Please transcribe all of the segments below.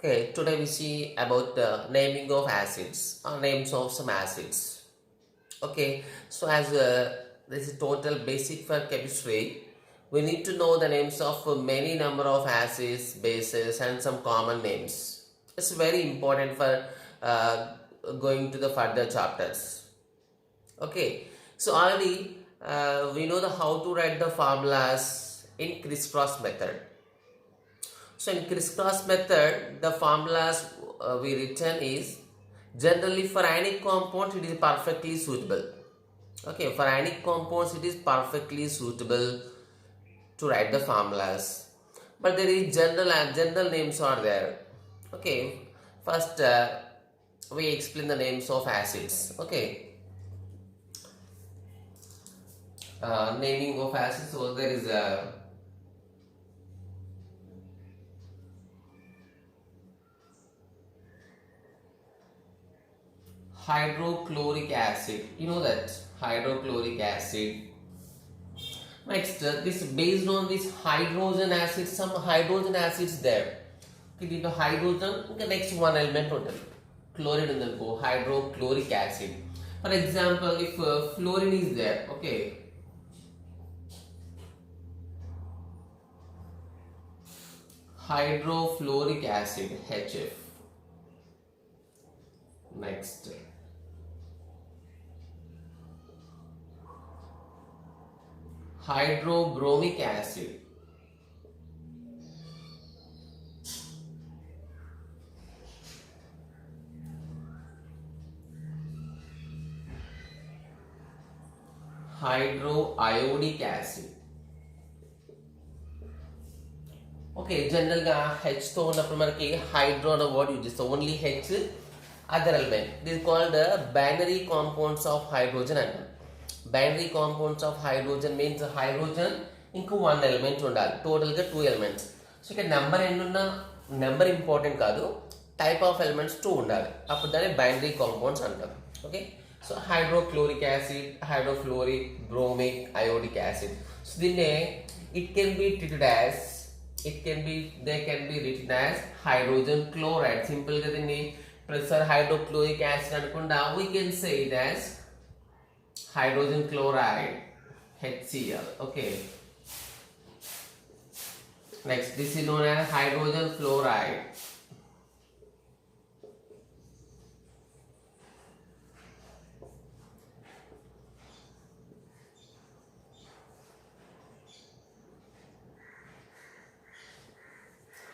Okay, today we see about the naming of acids or names of some acids. Okay, so as this is total basic for chemistry, we need to know the names of many number of acids, bases, and some common names. It's very important for uh, going to the further chapters. Okay, so already we know the how to write the formulas in crisscross method. So in crisscross method, the formulas we written is generally for ionic compounds it is perfectly suitable. Okay, for ionic compounds it is perfectly suitable to write the formulas. But there is general names are there. Okay, first we explain the names of acids. Okay, naming of acids. So there is a hydrochloric acid. You know that hydrochloric acid. Next, this based on this hydrogen acid, some hydrogen acids there. Okay, the hydrogen, the next one element total. Chlorine and then go hydrochloric acid. For example, if fluorine is there, okay. Hydrofluoric acid, HF. Next. Hydrobromic acid. Hydroiodic acid. Okay, general ga H తో ఉన్నప్పుడు మనకి hydro అనే word use చేస్తాం. Only H other element. This is called the binary compounds of hydrogen అంటాం. Binary compounds of hydrogen means hydrogen ఇంకో one element ఉండాలి. టోటల్గా 2 elements. So ఇక్కడ నెంబర్ ఎన్నున్నా నెంబర్ ఇంపార్టెంట్ కాదు, టైప్ ఆఫ్ ఎలిమెంట్స్ 2 ఉండాలి. అప్పుడు దాన్ని బైనరీ కాంపౌండ్స్ అంటారు. Okay, so hydrochloric acid, hydrofluoric, bromic, iodic acid. So దీన్నే it can be treated as they can be written as hydrogen chloride. Simple గా దీన్ని ప్రెషర్ హైడ్రోక్లోరిక్ యాసిడ్ అనుకుండా we can say it as hydrogen chloride, HCl. Okay, next this is known as hydrogen fluoride.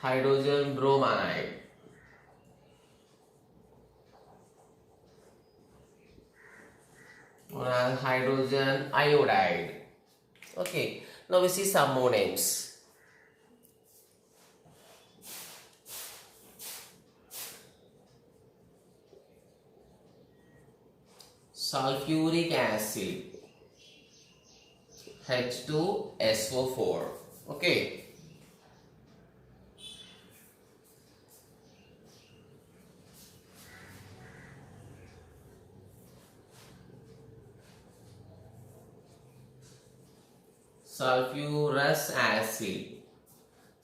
Hydrogen bromide. Hydrogen iodide. Okay, now we see some more names. Sulfuric acid, H2SO4. Okay, sulfurous acid.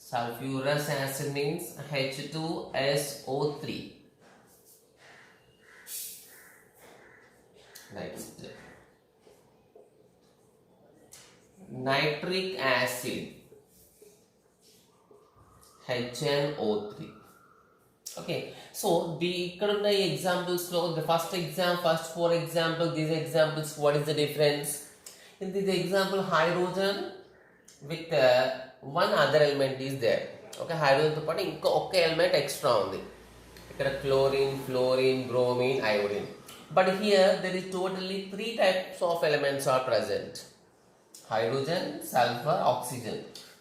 Sulfurous acid means H2SO3. Next, nitric acid, HNO3. Okay, so the ఇక్కడ ఉన్న examples లో the first 4 examples, these examples, what is the difference? In this example, hydrogen with one other element is there. Okay, hydrogen తో పాటు ఇంకో ఒక్క element extra ఉంది. ఇక్కడ chlorine, fluorine, bromine, iodine. But here there is totally 3 types of elements are present. Hydrogen, sulfur, oxygen.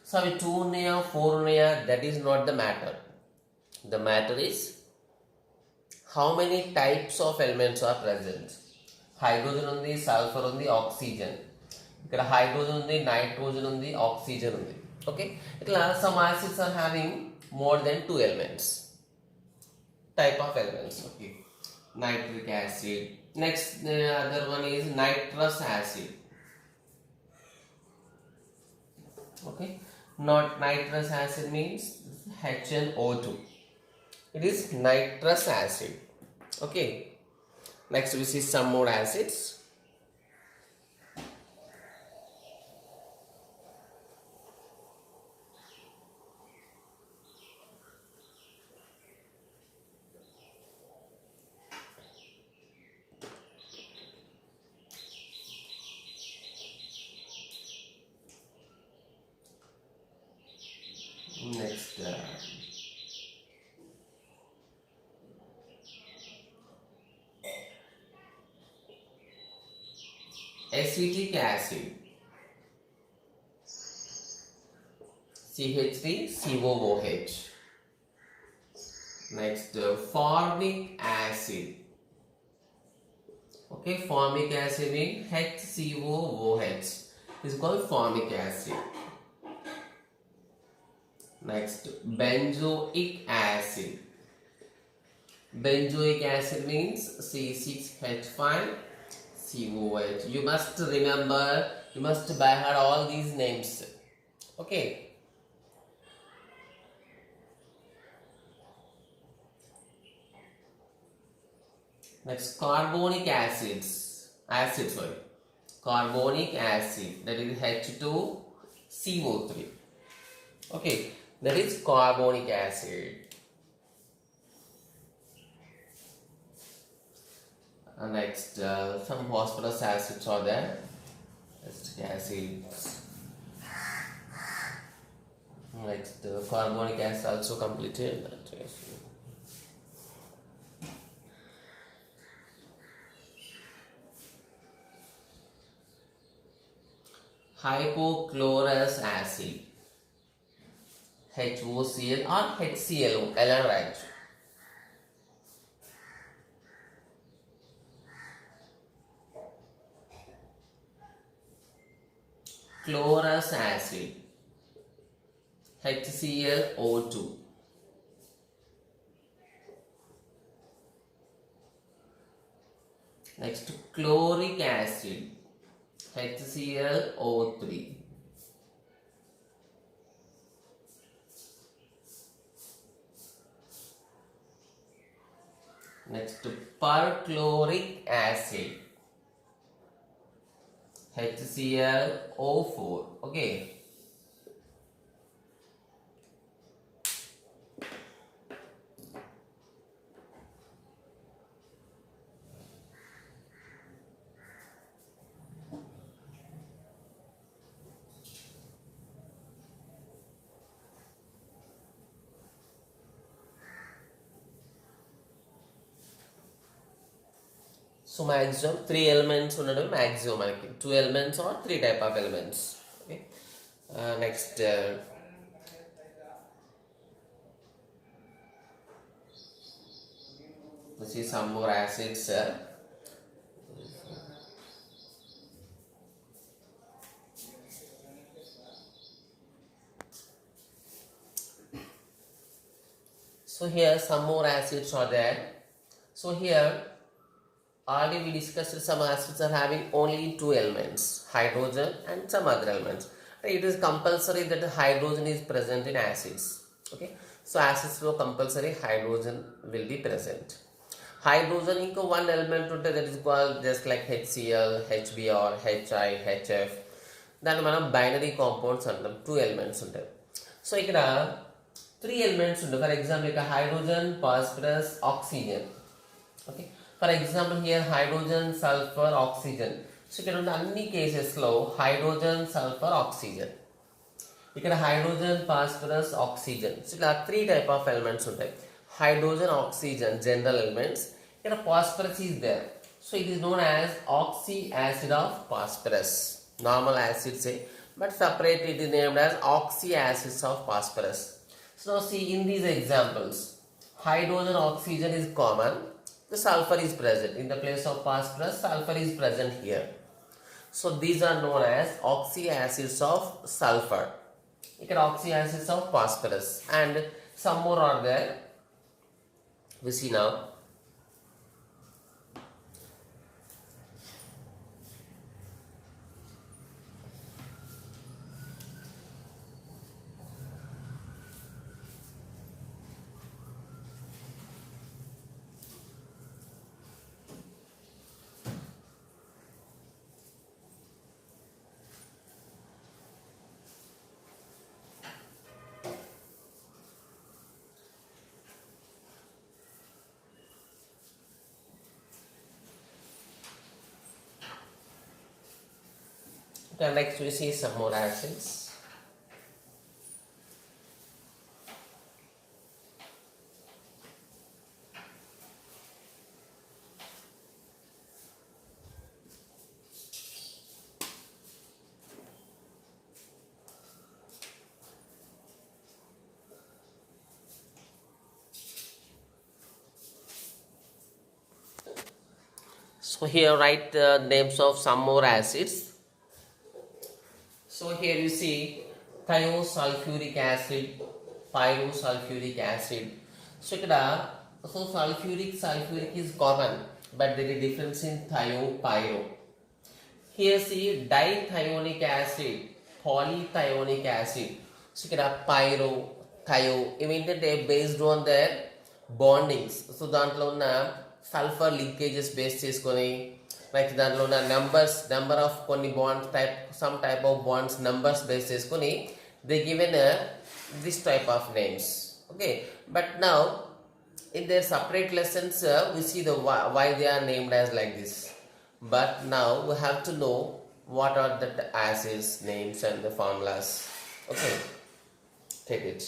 So అవి 2 ఉన్నాయా 4 ఉన్నాయా, that is not the matter. The matter is how many types of elements are present. Hydrogen ఉంది, sulfur ఉంది, oxygen. ఇక్కడ hydrogen ఉంది, nitrogen ఉంది, oxygen ఉంది. Okay, ఇట్లా some acids are having more than 2 elements, type of elements. Okay, nitric acid. Next, the other one is nitrous acid. Okay, not nitrous acid means HNO2. It is nitrous acid. Okay. Next we see some more acids. Next, acetic acid, CH3COOH. Next, formic acid. Okay, formic acid means HCOOH. This is called formic acid. Next, benzoic acid. Benzoic acid means C6H5COOH. You must remember, you must by heart all these names. Okay. Next, carbonic acids. Carbonic acid, that is H2CO3. Okay, that is carbonic acid. Next, some phosphorus acids are there. Acetic acids. Next, carbonic acid also completed. Hypochlorous acid, HOCl or HClO, Ellen right. Chlorous acid, HClO2. Next, chloric acid, HClO3. Next, perchloric acid, HClO4. Okay. So maximum 3 elements ఉండడం maximum మనకి 2 elements or 3 type of elements. Okay. Next, we see some more acids. So here some more acids are there. So here already we discussed some acids are having only 2 elements, hydrogen and some other elements. It is compulsory that hydrogen is present in acids. Okay, so acids lo compulsory hydrogen will be present. Hydrogen inko one element unte, that is called just like HCl, HBr, HI, HF. దాన్ని మనం binary compounds అంటాం. 2 elements ఉంటాయి. So ఇక్కడ 3 elements ఉంటాయి. For example ఇక్కడ hydrogen, phosphorus, oxygen. Okay, for example here hydrogen, sulphur, oxygen. So ఇక్కడ ఉన్న అన్ని కేసెస్లో హైడ్రోజన్, సల్ఫర్, ఆక్సిజన్. ఇక్కడ హైడ్రోజన్, ఫాస్ఫరస్, ఆక్సిజన్. సో ఇలా 3 టైప్ ఆఫ్ ఎలిమెంట్స్ ఉంటాయి. Hydrogen, oxygen general elements. ఇక్కడ phosphorus is there. So it is known as oxyacid of phosphorus. Normal acid say, but separate it is named as oxyacids of phosphorus. So now see in these examples, hydrogen, oxygen is common. The sulfur is present in the place of phosphorus. Sulfur is present here. So these are known as oxyacids of sulfur. Here oxyacids of phosphorus, and some more are there. We see now. Then next we see some more acids. So here write the names of some more acids. So here you see thiosulfuric acid, pyrosulfuric acid. So sulfuric is common, but there is difference in pyro. Here see dithionic acid, polythionic acid. So pyro, thio, immediately based on their bondings. So దాంట్లో ఉన్న sulphur linkages base చేసుకొని like దాంట్లో ఉన్న number of కొన్ని bonds some type of bonds numbers base చేసుకొని they given this type of names. Okay, but now in their separate lessons we see the why they are named as like this, but now we have to know what are the acids names and the formulas. Okay, take it.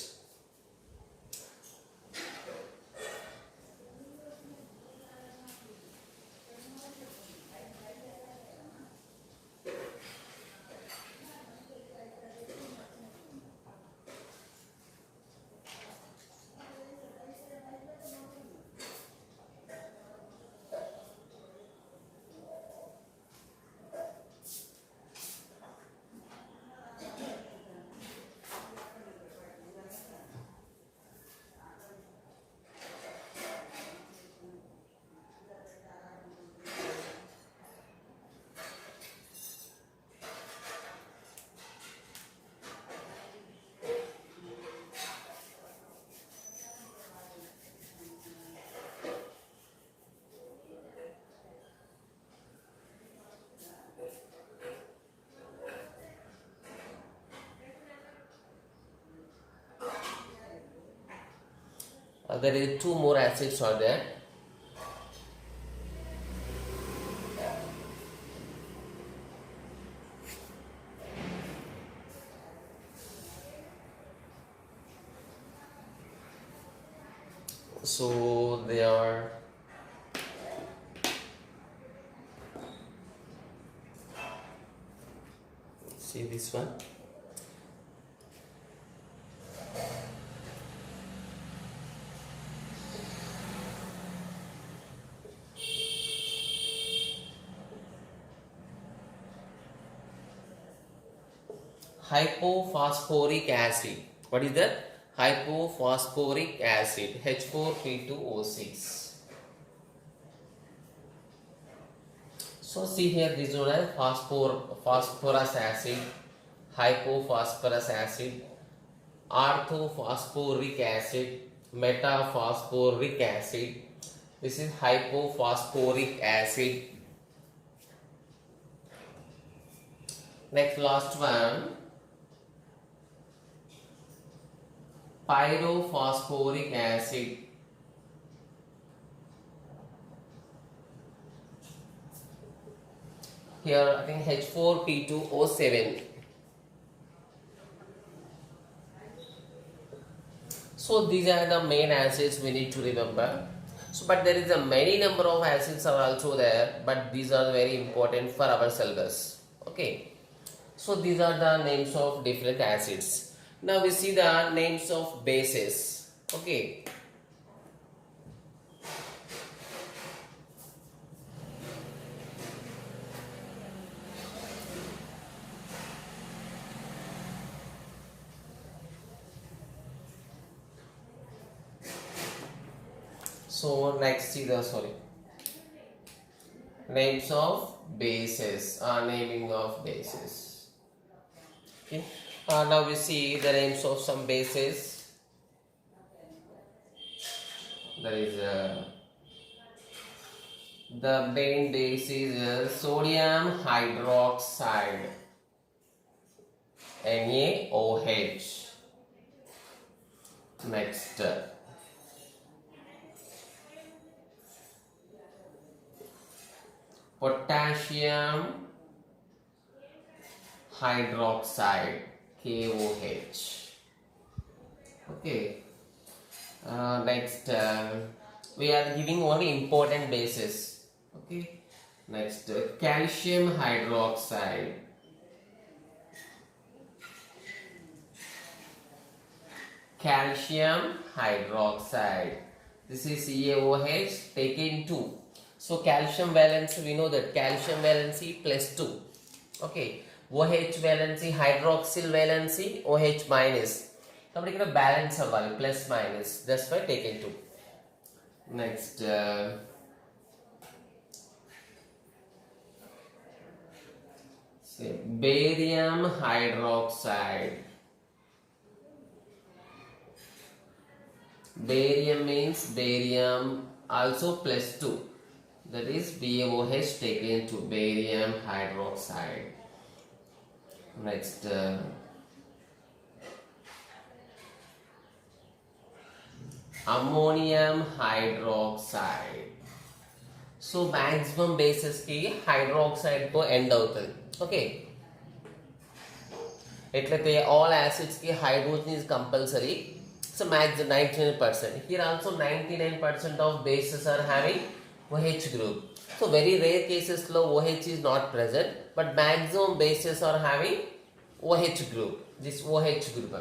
There is two more acids are there. So they are see this one. Hypophosphoric acid. What is that? Hypophosphoric acid, H4P2O6. So see here, this one is phosphorus acid, hypophosphorus acid, orthophosphoric acid, metaphosphoric acid. This is hypophosphoric acid. Next, last one, pyrophosphoric acid. Here I think H4P2O7. So these are the main acids we need to remember. So but there is a many number of acids are also there, but these are very important for our syllabus. Okay, so these are the names of different acids. Now we see the names of bases. Okay, so next see the names of bases, naming of bases. Okay, now we see the names of some bases. There is the main base is sodium hydroxide, NaOH. Next, potassium hydroxide, KOH. Okay. Next, we are giving only important bases. Okay. Next, calcium hydroxide. Calcium hydroxide. This is CaOH taken 2. So calcium valency, we know that calcium valency plus 2. Okay. OH valency, hydroxyl valency, OH minus. So we can balance avali plus minus. That's why taken 2. Next, say barium hydroxide. Barium means barium also plus 2. That is BaOH taken to barium hydroxide. Next, ammonium hydroxide. So maximum bases ki hydroxide ko end అవుతుంది. Okay. ఎట్లయితే all acids ki hydrogen is compulsory. So max 99%. Here also 99% of bases are having OH group. So very rare cases low OH is not present, but maximum bases are having OH group. This OH group.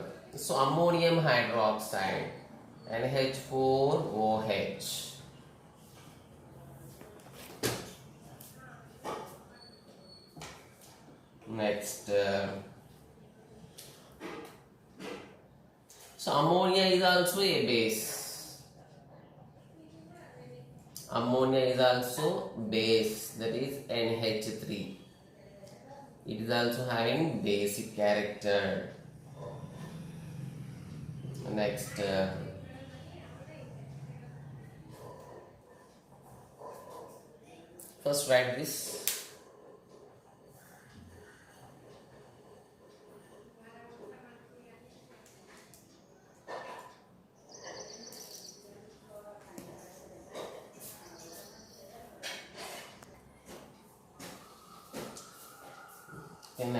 So ammonium hydroxide, NH4OH. Next, so ammonia is also a base. Ammonia is also base, that is NH3. It is also having basic character. Next, first write this.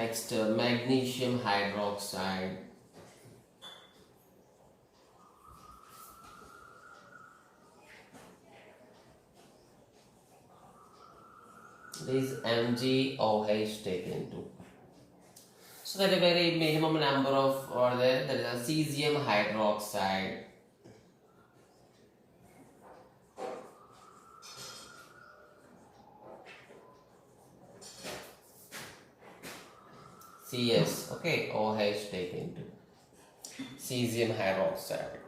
Next, magnesium hydroxide. This MgOH taken 2. So that a very minimum number of or there is a cesium hydroxide. CS, okay, OH taken 2. Cesium hydroxide.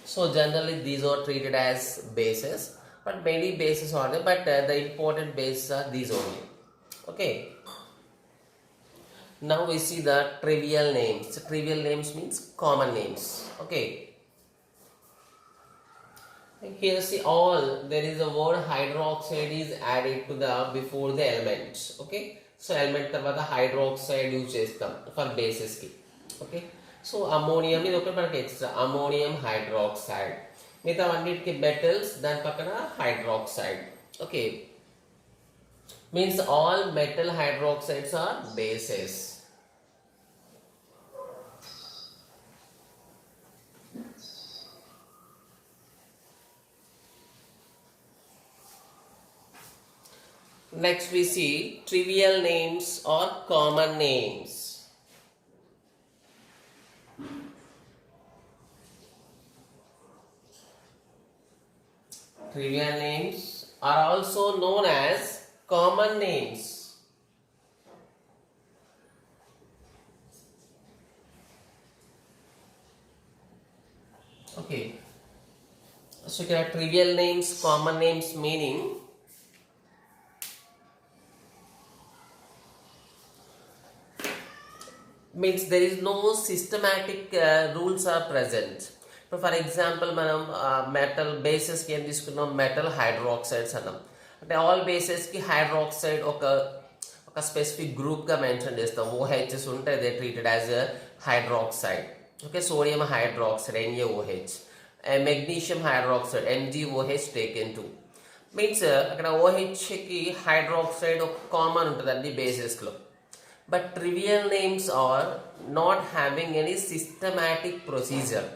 So generally these are treated as bases, but many bases are there, but the important bases are these only. Okay. Now we see the trivial names. So trivial names means common names. Okay. Here see all, there is a word hydroxide is added to the before the element. Okay. So element tarvata hydroxide use chestam for bases ki. Okay. So ammonium is okay మనకి extra ammonium hydroxide. మిగతా అన్నిటికి metals దాని పక్కన hydroxide. Okay. Means all metal hydroxides are bases. Next we see trivial names or common names. Trivial names are also known as common names. Okay. So here trivial names, common names meaning means there is no systematic rules are present. So for example మనం metal bases కి ఏం తీసుకున్నాం, metal hydroxides అన్నాం. అంటే all bases కి hydroxide ఒక specific group గా mention చేస్తాం. OHs ఉంటే they treated as hydroxide. Okay, sodium hydroxide NaOH, magnesium hydroxide MgOH taken 2. Means అక్కడ ఓహెచ్కి హైడ్రాక్సైడ్ ఒక కామన్ ఉంటుందండి బేసెస్లో. But trivial names are not having any systematic procedure.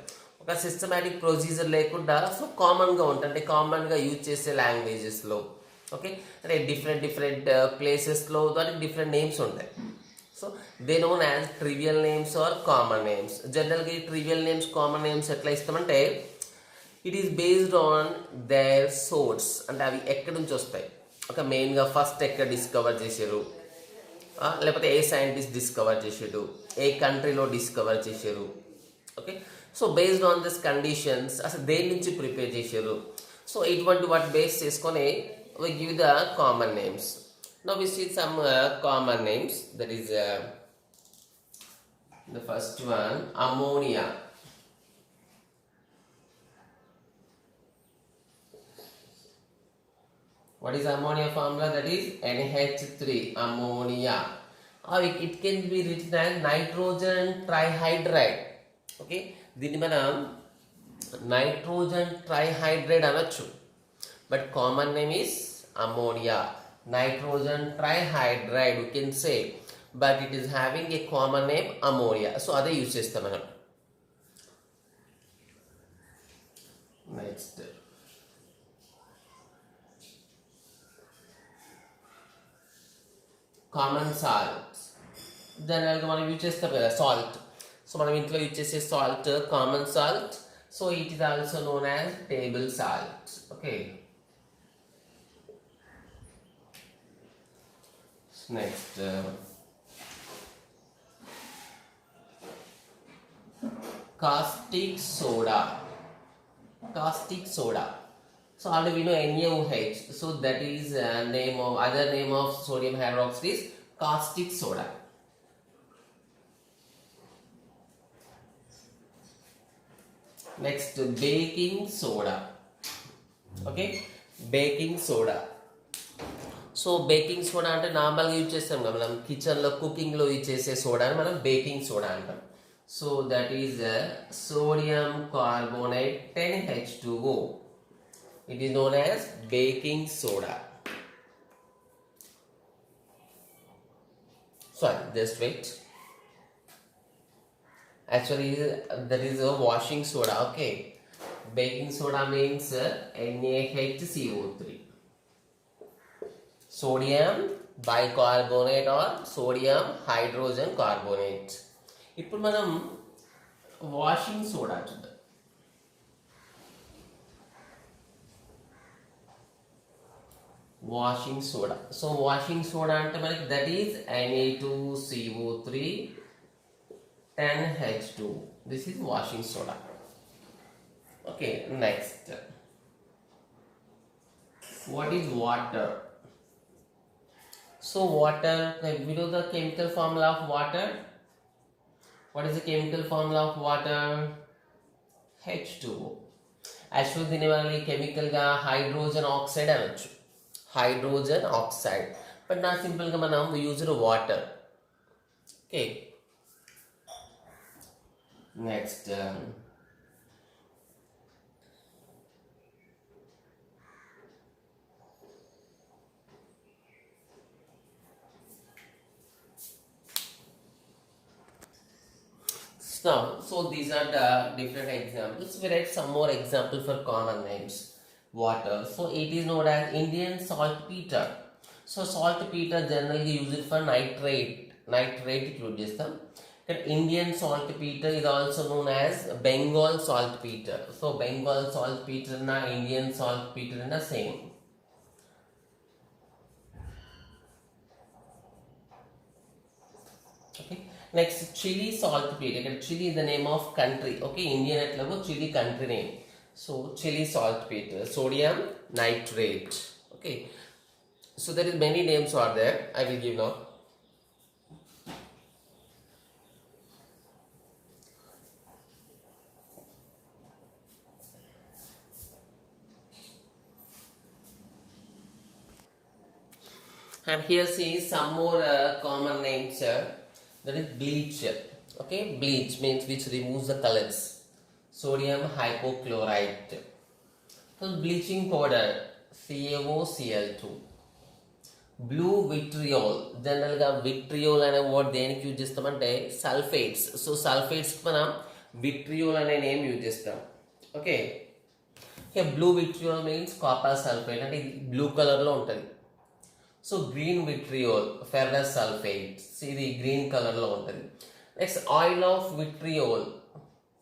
ఒక సిస్టమాటిక్ ప్రొసీజర్ లేకుండా సో కామన్గా ఉంటుంది, అంటే కామన్గా యూజ్ చేసే లాంగ్వేజెస్లో. ఓకే, అంటే డిఫరెంట్ ప్లేసెస్లో దానికి డిఫరెంట్ నేమ్స్ ఉంటాయి. So they known as trivial names or common names. జనరల్గా ఈ ట్రివియల్ నేమ్స్ కామన్ నేమ్స్ ఎట్లా ఇస్తామంటే it is based on their source, అంటే అవి ఎక్కడి నుంచి వస్తాయి. ఒక మెయిన్గా ఫస్ట్ ఎక్కడ డిస్కవర్ చేశారు, లేకపోతే ఏ సైంటిస్ట్ డిస్కవర్ చేసాడు, ఏ కంట్రీలో డిస్కవర్ చేశారు. Okay, so based on this conditions అసలు దేని నుంచి ప్రిపేర్ చేశారు, సో ఇటువంటి వాటి బేస్ చేసుకొని we give the common names. Now we see some common names. That is the first one, ammonia. What is ammonia formula? That is NH3, ammonia. Or it can be written as nitrogen trihydride. Okay, దీన్ని మనం nitrogen ట్రైహైడ్రైడ్ అనొచ్చు. But common name is ammonia, nitrogen trihydride we can say, but it is having a common name ammonia. So అదే use చేస్తాం మనం. Next common salt. జనరల్గా మనం use చేస్తాం కదా సాల్ట్. సో మనం ఇంట్లో యూజ్ చేసే salt common salt. So it is also known as table salt. Okay, next caustic soda. Caustic soda, so already we know NaOH, so that is name of other name of sodium hydroxide is caustic soda. Next baking soda. Okay, baking soda. So baking soda అంటే నార్మల్గా use చేస్తాం కదా మనం కిచెన్లో కుకింగ్లో use చేసే సోడాని మనం baking soda అంటాం. So that is sodium carbonate 10H2O. It is known as baking soda. Sorry, just wait. Actually that is washing soda. Okay, baking soda means NaHCO3. Sodium bicarbonate or sodium hydrogen carbonate. ఇప్పుడు మనం washing soda చూద్దాం. Washing soda. So washing soda అంటే మనకి that is Na2CO3 10H2. This is washing soda. Okay, next what is water. So water, we know the chemical formula of water. What is the chemical formula of water? H2O. Actually దీని వల్ల కెమికల్గా hydrogen oxide అనొచ్చు, hydrogen oxide. But నా సింపుల్గా మనం used water. Okay, next now. So these are the different examples. We write some more example for common names. Water. So it is known as Indian saltpeter. So saltpeter generally used for nitrate. Nitrate use chestam. Indian saltpeter is also known as Bengal saltpeter. So Bengal saltpeter na Indian saltpeter na same. Okay. Next, chili saltpeter. Chili is the name of country. Okay, Indian at level chili country name. So chili saltpeter, sodium nitrate. Okay, so there is many names are there. I will give now. And here see some more common names. That is bleach. Okay, bleach means which removes the colors. Sodium hypochlorite. So bleaching powder. CaOCl2. Blue vitriol, జనరల్గా vitriol అనే word దేనికి use చేస్తామంటే sulphates. So సల్ఫేట్స్కి మనం vitriol అనే name use చేస్తాం. Okay, blue vitriol means copper sulphate, అంటే ఇది బ్లూ కలర్లో ఉంటుంది. So green vitriol ferrous sulphate, ఇది గ్రీన్ కలర్లో ఉంటుంది. Next oil of vitriol,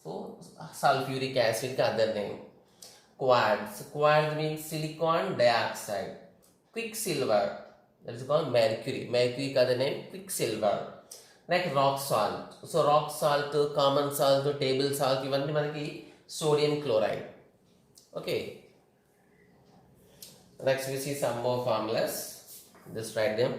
so sulphuric యాసిడ్కి other name. Quartz means silicon dioxide. Quicksilver, that is called mercury. Mercury ka the name quicksilver. Like rock salt. So rock salt, common salt, table salt, ivanni manaki sodium chloride. Okay. Next we see some more formulas. Just write them.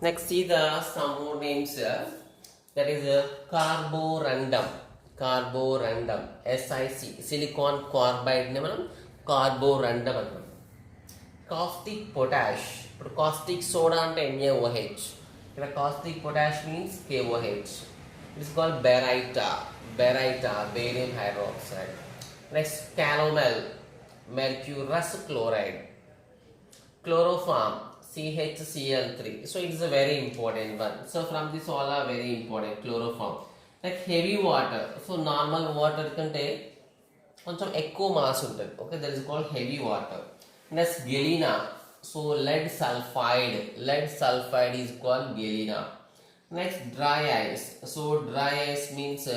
Next see the some more names here. That is carborundum. Carborundum, SiC, silicon carbide ని మనం carborundum అంటాం. Caustic potash, ఇప్పుడు caustic soda అంటే NaOH, ఇక్కడ caustic potash means KOH. It is called baryta, barium hydroxide. Next calomel, mercurous chloride. Chloroform, CHCl3. So it is a very important one. So from this all are very important. Chloroform. Like heavy water. So normal water కంటే కొంచెం ఎక్కువ mass ఉంటుంది. Okay, that is called heavy water. Next galena. So lead sulfide is called galena. Next dry ice. So dry ice means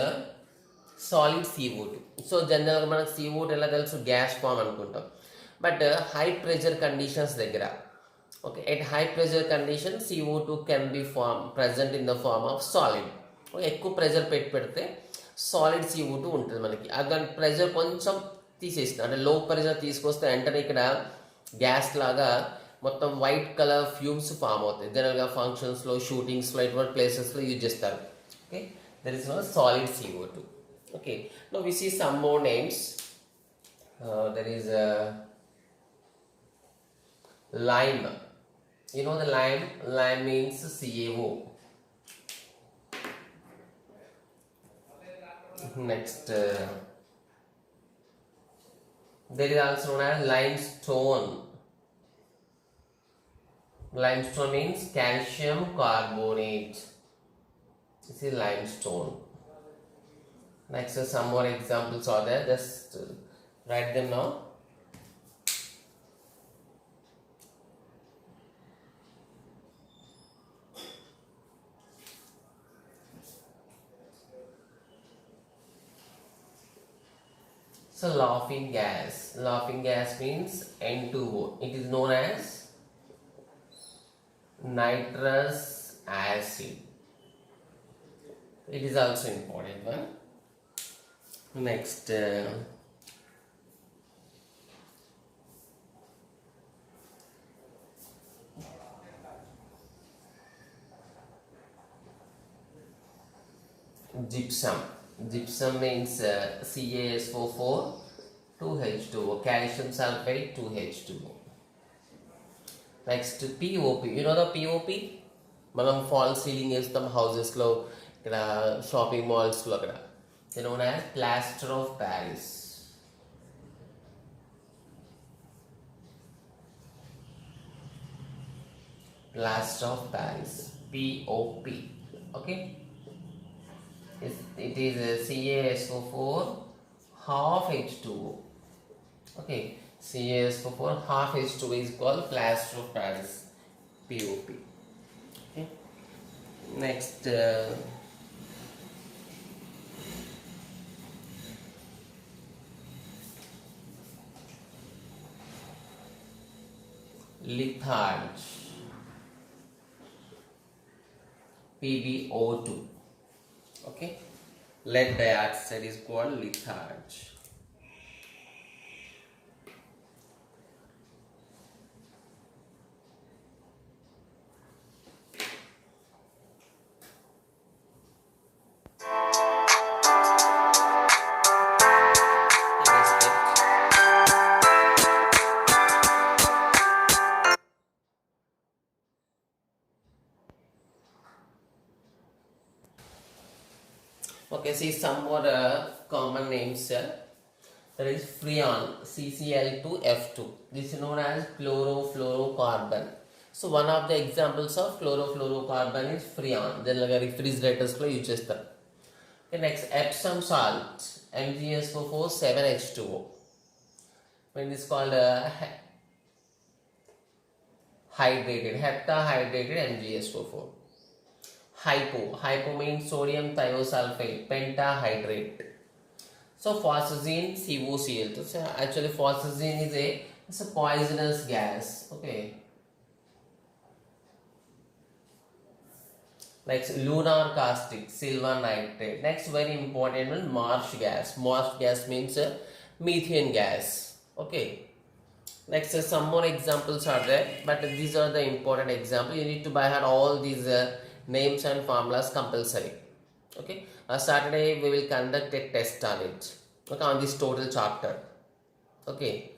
solid CO2. So జనరల్గా మనకు CO2 ఎలా తెలుసు, gas form అనుకుంటాం. But high pressure conditions దగ్గర, okay, at high pressure condition CO2 can be present in the form of solid. ఎక్కువ pressure పెడితే solid CO2 ఉంటుంది మనకి. అక్కడ ప్రెషర్ కొంచెం తీసేసిన, అంటే లో ప్రెషర్ తీసుకొస్తే వెంటనే ఇక్కడ గ్యాస్ లాగా మొత్తం వైట్ కలర్ ఫ్యూమ్స్ ఫామ్ అవుతాయి. జనరల్గా ఫంక్షన్స్లో, షూటింగ్స్లో, ఇటువంటి ప్లేసెస్లో యూజ్ చేస్తారు. Okay, that is not solid CO2. Okay, now we see some more names. There is lime. You know the lime means CaO. Next there is also known as limestone. Limestone means calcium carbonate. This is limestone. Next some more examples are there, just write them now. So laughing gas means N2O. It is known as nitrous acid. It is also important one. Next gypsum means CaSO4 2H2O, calcium sulfate 2H2O. Next POP. You know the POP? మనం fall ceiling వేస్తాం హౌసెస్లో, ఇక్కడ shopping మాల్స్లో, అక్కడ known as plaster of Paris. Plaster of Paris, POP. Okay, it is CaSO4 half H2O. Okay, CaSO4 half H2O is called plaster of Paris, POP. Okay, next litharge, PbO2. Okay, lead dioxide is called litharge. Okay, see some more common names here. There is freon, CCl2F2. This is known as chlorofluorocarbon. So one of the examples of chlorofluorocarbon is freon. Generally refrigerators lo use chestar. Okay, next Epsom salt, MgSO4 7H2O. When this is called hydrated, heptahydrated MgSO4. Hypo means sodium thiosulfate, pentahydrate. So phosgene COCl2. So actually phosgene is it's a poisonous gas. Okay. Next lunar caustic, silver nitrate. Next very important one, marsh gas. Marsh gas means methane gas. Okay. Next some more examples are there, but these are the important examples. You need to by heart all these names and formulas compulsory. Okay. Saturday we will conduct a test on it. Okay, on this total chapter. Okay.